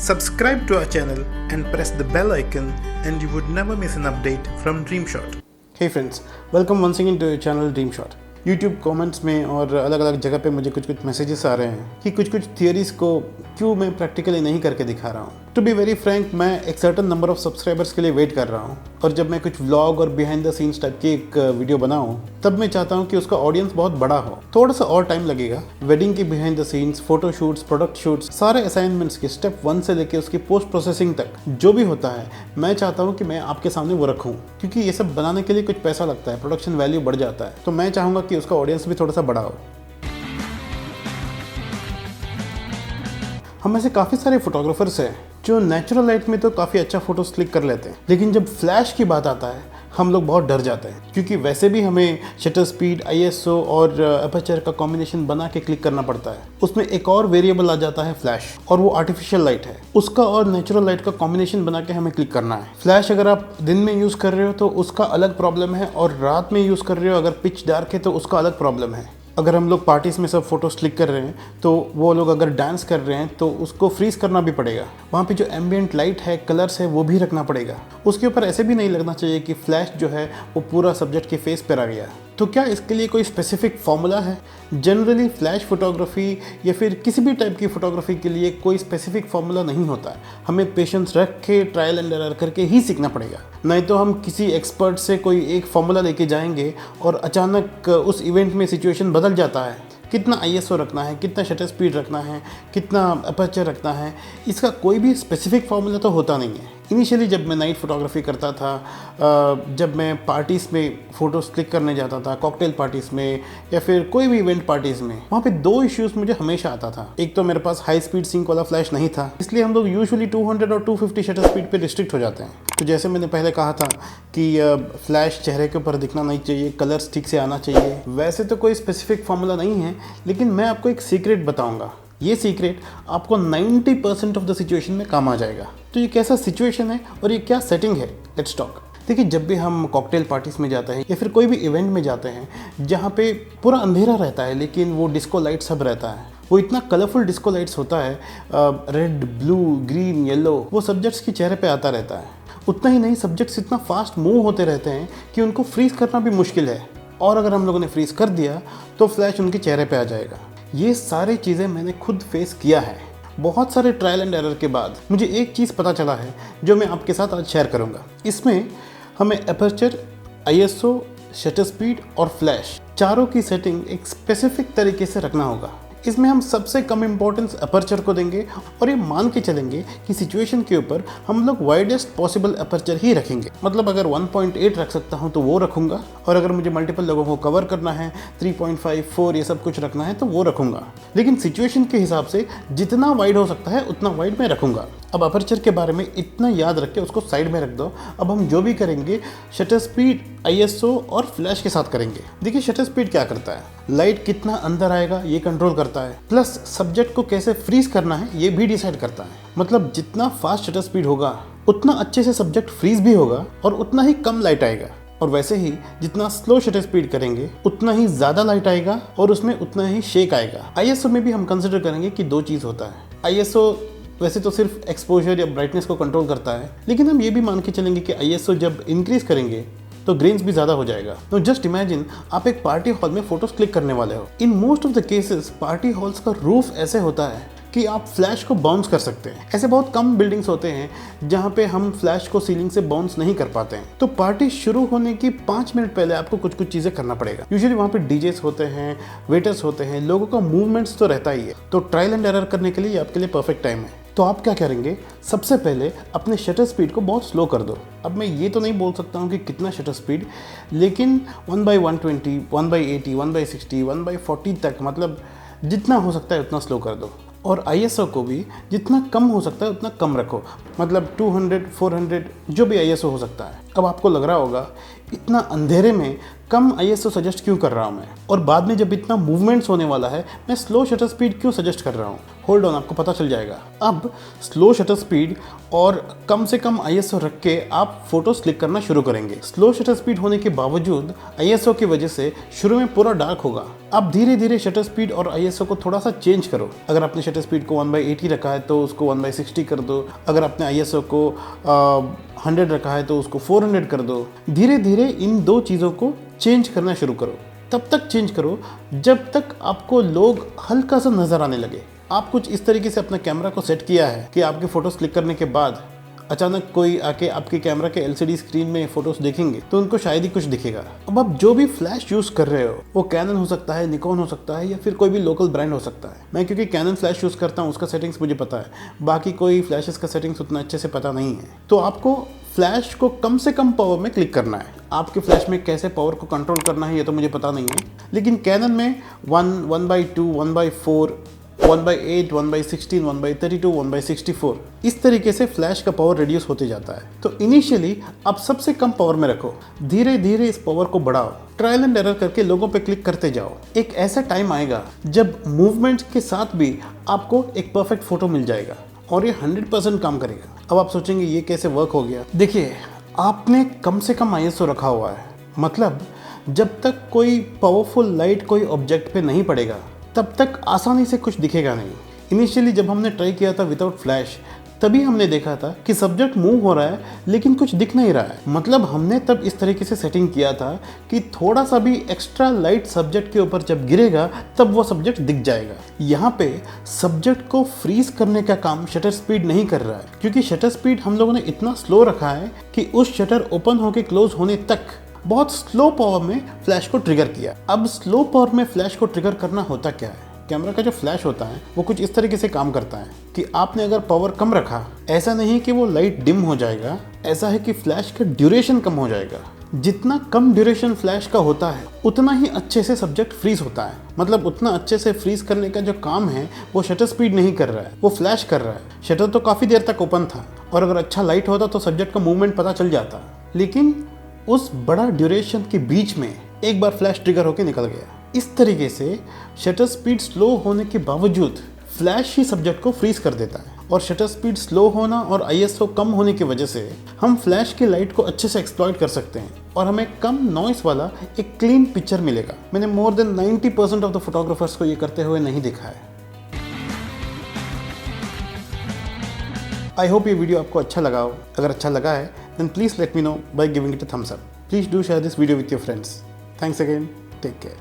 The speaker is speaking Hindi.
Subscribe to our channel and press the bell icon and you would never miss an update from DreamShot. Hey friends, welcome once again to your channel DreamShot. YouTube comments में और अलग अलग जगह पे मुझे कुछ मैसेजेस आ रहे हैं कि कुछ थियरीज़ को क्यों मैं प्रैक्टिकली नहीं करके दिखा रहा हूँ। टू बी वेरी फ्रैंक, मैं एक सर्टन नंबर ऑफ सब्सक्राइबर्स के लिए वेट कर रहा हूँ और जब मैं कुछ व्लॉग और बिहाइंड द सीन्स टाइप की एक वीडियो बनाऊँ तब मैं चाहता हूँ कि उसका ऑडियंस बहुत बड़ा हो। थोड़ा सा और टाइम लगेगा। वेडिंग की behind the scenes, photo shoots, product shoots, सारे असाइनमेंट्स के स्टेप 1 से लेकर उसकी पोस्ट प्रोसेसिंग तक जो भी होता है मैं चाहता हूँ कि मैं आपके सामने वो रखूँ, क्योंकि ये सब बनाने के लिए कुछ पैसा लगता है, प्रोडक्शन वैल्यू बढ़ जाता है। तो मैं चाहूँगा कि उसका ऑडियंस भी थोड़ा सा बड़ा हो। हम ऐसे काफ़ी सारे फोटोग्राफर्स हैं जो नेचुरल लाइट में तो काफ़ी अच्छा फोटोज क्लिक कर लेते हैं, लेकिन जब फ्लैश की बात आता है हम लोग बहुत डर जाते हैं, क्योंकि वैसे भी हमें शटर स्पीड, ISO और अपर्चर का कॉम्बिनेशन बना के क्लिक करना पड़ता है। उसमें एक और वेरिएबल आ जाता है फ्लैश, और वो आर्टिफिशियल लाइट है। उसका और नेचुरल लाइट का कॉम्बिनेशन बना के हमें क्लिक करना है। फ्लैश अगर आप दिन में यूज़ कर रहे हो तो उसका अलग प्रॉब्लम है, और रात में यूज़ कर रहे हो अगर पिच डार्क है तो उसका अलग प्रॉब्लम है। अगर हम लोग पार्टीज़ में सब फोटोज क्लिक कर रहे हैं तो वो लोग अगर डांस कर रहे हैं तो उसको फ्रीज करना भी पड़ेगा। वहाँ पे जो एम्बियंट लाइट है, कलर्स है, वो भी रखना पड़ेगा। उसके ऊपर ऐसे भी नहीं लगना चाहिए कि फ्लैश जो है वो पूरा सब्जेक्ट के फेस पर आ गया। तो क्या इसके लिए कोई स्पेसिफिक फॉर्मूला है? जनरली फ्लैश फोटोग्राफी या फिर किसी भी टाइप की फ़ोटोग्राफी के लिए कोई स्पेसिफिक फॉर्मूला नहीं होता है। हमें पेशेंस रख के ट्रायल एंड एरर करके ही सीखना पड़ेगा। नहीं तो हम किसी एक्सपर्ट से कोई एक फॉर्मूला लेके जाएंगे और अचानक उस इवेंट में सिचुएशन बदल जाता है। कितना ISO रखना है, कितना शटर स्पीड रखना है, कितना अपर्चर रखना है, इसका कोई भी स्पेसिफिक फार्मूला तो होता नहीं है। इनिशियली जब मैं नाइट फोटोग्राफी करता था, जब मैं पार्टीज़ में फ़ोटोज़ क्लिक करने जाता था, कॉकटेल पार्टीज़ में या फिर कोई भी इवेंट पार्टीज़ में, वहाँ पे 2 इश्यूज़ मुझे हमेशा आता था। एक तो मेरे पास हाई स्पीड सिंक वाला फ्लैश नहीं था, इसलिए हम लोग यूजुअली 200 और 250 शटर स्पीड पे रिस्ट्रिक्ट हो जाते हैं। तो जैसे मैंने पहले कहा था कि फ्लैश चेहरे के ऊपर दिखना नहीं चाहिए, कलर्स ठीक से आना चाहिए। वैसे तो कोई स्पेसिफिक फार्मूला नहीं है, लेकिन मैं आपको एक सीक्रेट बताऊंगा। ये सीक्रेट आपको 90% ऑफ द सिचुएशन में काम आ जाएगा। तो ये कैसा सिचुएशन है और ये क्या सेटिंग है, लेट्स टॉक। देखिए, जब भी हम कॉकटेल पार्टीज में जाते हैं या फिर कोई भी इवेंट में जाते हैं जहाँ पे पूरा अंधेरा रहता है लेकिन वो डिस्को लाइट सब रहता है, वो इतना कलरफुल डिस्को लाइट्स होता है, रेड, ब्लू, ग्रीन, येलो, वो सब्जेक्ट्स के चेहरे पे आता रहता है। उतना ही नहीं, सब्जेक्ट्स इतना फास्ट मूव होते रहते हैं कि उनको फ्रीज करना भी मुश्किल है, और अगर हम लोगों ने फ्रीज कर दिया तो फ्लैश उनके चेहरे पे आ जाएगा। ये सारी चीज़ें मैंने खुद फेस किया है। बहुत सारे ट्रायल एंड एरर के बाद मुझे एक चीज़ पता चला है जो मैं आपके साथ आज शेयर करूँगा। इसमें हमें अपर्चर, ISO, शटर स्पीड और फ्लैश चारों की सेटिंग एक स्पेसिफिक तरीके से रखना होगा। इसमें हम सबसे कम इम्पोर्टेंस अपर्चर को देंगे और ये मान के चलेंगे कि सिचुएशन के ऊपर हम लोग वाइडेस्ट पॉसिबल अपर्चर ही रखेंगे। मतलब अगर 1.8 रख सकता हूँ तो वो रखूँगा, और अगर मुझे मल्टीपल लोगों को कवर करना है, 3.5, 4 ये सब कुछ रखना है तो वो रखूँगा। लेकिन सिचुएशन के हिसाब से जितना वाइड हो सकता है उतना वाइड मैं रखूँगा। अब अपर्चर के बारे में इतना याद रख के उसको साइड में रख दो। अब हम जो भी करेंगे शटर स्पीड, ISO और फ्लैश के साथ करेंगे। देखिए, शटर स्पीड क्या करता है, लाइट कितना अंदर आएगा ये कंट्रोल करता है, प्लस सब्जेक्ट को कैसे फ्रीज करना है ये भी डिसाइड करता है। मतलब जितना फास्ट शटर स्पीड होगा उतना अच्छे से सब्जेक्ट फ्रीज भी होगा और उतना ही कम लाइट आएगा, और वैसे ही जितना स्लो शटर स्पीड करेंगे उतना ही ज़्यादा लाइट आएगा और उसमें उतना ही शेक आएगा। ISO में भी हम कंसिडर करेंगे कि 2 चीज़ होता है। ISO वैसे तो सिर्फ एक्सपोजर या ब्राइटनेस को कंट्रोल करता है, लेकिन हम ये भी मान के चलेंगे कि ISO जब इंक्रीज करेंगे तो ग्रेन्स भी ज़्यादा हो जाएगा। तो जस्ट इमेजिन आप एक पार्टी हॉल में फोटोज क्लिक करने वाले हो। In most of the cases party halls का रूफ ऐसे होता है कि आप फ्लैश को बाउंस कर सकते हैं। ऐसे बहुत कम बिल्डिंग्स होते हैं जहाँ पे हम फ्लैश को सीलिंग से बाउंस नहीं कर पाते हैं। तो पार्टी शुरू होने की 5 मिनट पहले आपको कुछ चीज़ें करना पड़ेगा। यूजुअली वहाँ पे डीजेस होते हैं, वेटर्स होते हैं, लोगों का मूवमेंट्स तो रहता ही है। तो ट्रायल एंड एरर करने के लिए आपके लिए परफेक्ट टाइम है। तो आप क्या करेंगे, सबसे पहले अपने शटर स्पीड को बहुत स्लो कर दो। अब मैं ये तो नहीं बोल सकता हूँ कि कितना शटर स्पीड, लेकिन 1/120, 1/80, 1/60, 1/40 तक, मतलब जितना हो सकता है उतना स्लो कर दो। और ISO को भी जितना कम हो सकता है उतना कम रखो, मतलब 200, 400 जो भी ISO हो सकता है। अब आपको लग रहा होगा इतना अंधेरे में कम ISO सजेस्ट क्यों कर रहा हूँ मैं, और बाद में जब इतना मूवमेंट्स होने वाला है मैं स्लो शटर स्पीड क्यों सजेस्ट कर रहा हूँ। होल्ड ऑन, आपको पता चल जाएगा। अब स्लो शटर स्पीड और कम से कम ISO रख के आप फोटोज क्लिक करना शुरू करेंगे। स्लो शटर स्पीड होने के बावजूद ISO की वजह से शुरू में पूरा डार्क होगा। आप धीरे धीरे शटर स्पीड और ISO को थोड़ा सा चेंज करो। अगर आपने शटर स्पीड को 1/80 रखा है तो उसको 1/60 कर दो। अगर आपने ISO को 100 रखा है तो उसको 400 कर दो। धीरे धीरे इन दो चीज़ों को चेंज करना शुरू करो। तब तक चेंज करो जब तक आपको लोग हल्का सा नज़र आने लगे। आप कुछ इस तरीके से अपना कैमरा को सेट किया है कि आपके फ़ोटोज़ क्लिक करने के बाद अचानक कोई आके आपके कैमरा के LCD स्क्रीन में फ़ोटोज़ देखेंगे तो उनको शायद ही कुछ दिखेगा। अब आप जो भी फ्लैश यूज़ कर रहे हो, वो कैनन हो सकता है, निकॉन हो सकता है, या फिर कोई भी लोकल ब्रांड हो सकता है। मैं क्योंकि कैनन फ्लैश यूज़ करता हूँ, उसका सेटिंग्स मुझे पता है, बाकी कोई फ्लैशेस का सेटिंग्स उतना अच्छे से पता नहीं है। तो आपको फ्लैश को कम से कम पावर में क्लिक करना है। आपके फ्लैश में कैसे पावर को कंट्रोल करना है ये तो मुझे पता नहीं है, लेकिन कैनन में 1/2, 1/4, 1/8, 1/16, 1/32, 1/64 इस तरीके से फ्लैश का पावर रिड्यूस होते जाता है। तो इनिशियली आप सबसे कम पावर में रखो, धीरे धीरे इस पावर को बढ़ाओ, ट्रायल एंड एरर करके लोगों पे क्लिक करते जाओ। एक ऐसा टाइम आएगा जब मूवमेंट के साथ भी आपको एक परफेक्ट फोटो मिल जाएगा और ये 100% काम करेगा। अब आप सोचेंगे ये कैसे वर्क हो गया। देखिए, आपने कम से कम ISO रखा हुआ है, मतलब जब तक कोई पावरफुल लाइट कोई ऑब्जेक्ट पे नहीं पड़ेगा तब तक आसानी से कुछ दिखेगा नहीं। इनिशियली जब हमने ट्राई किया था विदाउट फ्लैश, तभी हमने देखा था कि सब्जेक्ट मूव हो रहा है लेकिन कुछ दिख नहीं रहा है। मतलब हमने तब इस तरीके से सेटिंग किया था कि थोड़ा सा भी एक्स्ट्रा लाइट सब्जेक्ट के ऊपर जब गिरेगा तब वो सब्जेक्ट दिख जाएगा। यहाँ पे सब्जेक्ट को फ्रीज करने का काम शटर स्पीड नहीं कर रहा है, क्योंकि शटर स्पीड हम लोगों ने इतना स्लो रखा है कि उस शटर ओपन होकर क्लोज होने तक बहुत स्लो पावर में फ्लैश को ट्रिगर किया। अब स्लो पावर में फ्लैश को ट्रिगर करना होता क्या है? कैमरा का जो फ्लैश होता है वो कुछ इस तरीके से काम करता है कि आपने अगर पावर कम रखा, ऐसा नहीं कि वो लाइट डिम हो जाएगा, ऐसा है कि फ्लैश का ड्यूरेशन कम हो जाएगा। जितना कम ड्यूरेशन फ्लैश का होता है उतना ही अच्छे से सब्जेक्ट फ्रीज होता है। मतलब उतना अच्छे से फ्रीज करने का जो काम है वो शटर स्पीड नहीं कर रहा है, वो फ्लैश कर रहा है। शटर तो काफ़ी देर तक ओपन था और अगर अच्छा लाइट होता तो सब्जेक्ट का मूवमेंट पता चल जाता, लेकिन उस बड़ा ड्यूरेशन के बीच में एक बार फ्लैश ट्रिगर होकर निकल गया। इस तरीके से शटर स्पीड स्लो होने के बावजूद फ्लैश ही सब्जेक्ट को फ्रीज कर देता है। और शटर स्पीड स्लो होना और ISO कम होने की वजह से हम फ्लैश की लाइट को अच्छे से एक्सप्लॉइट कर सकते हैं और हमें कम नॉइस वाला एक क्लीन पिक्चर मिलेगा। मैंने more than 90% of the photographers को ये करते हुए नहीं देखा है। आई होप ये वीडियो आपको अच्छा लगा हो। अगर अच्छा लगा है then please let me know by giving it a thumbs up. Please do share this video with your friends. Thanks again. Take care.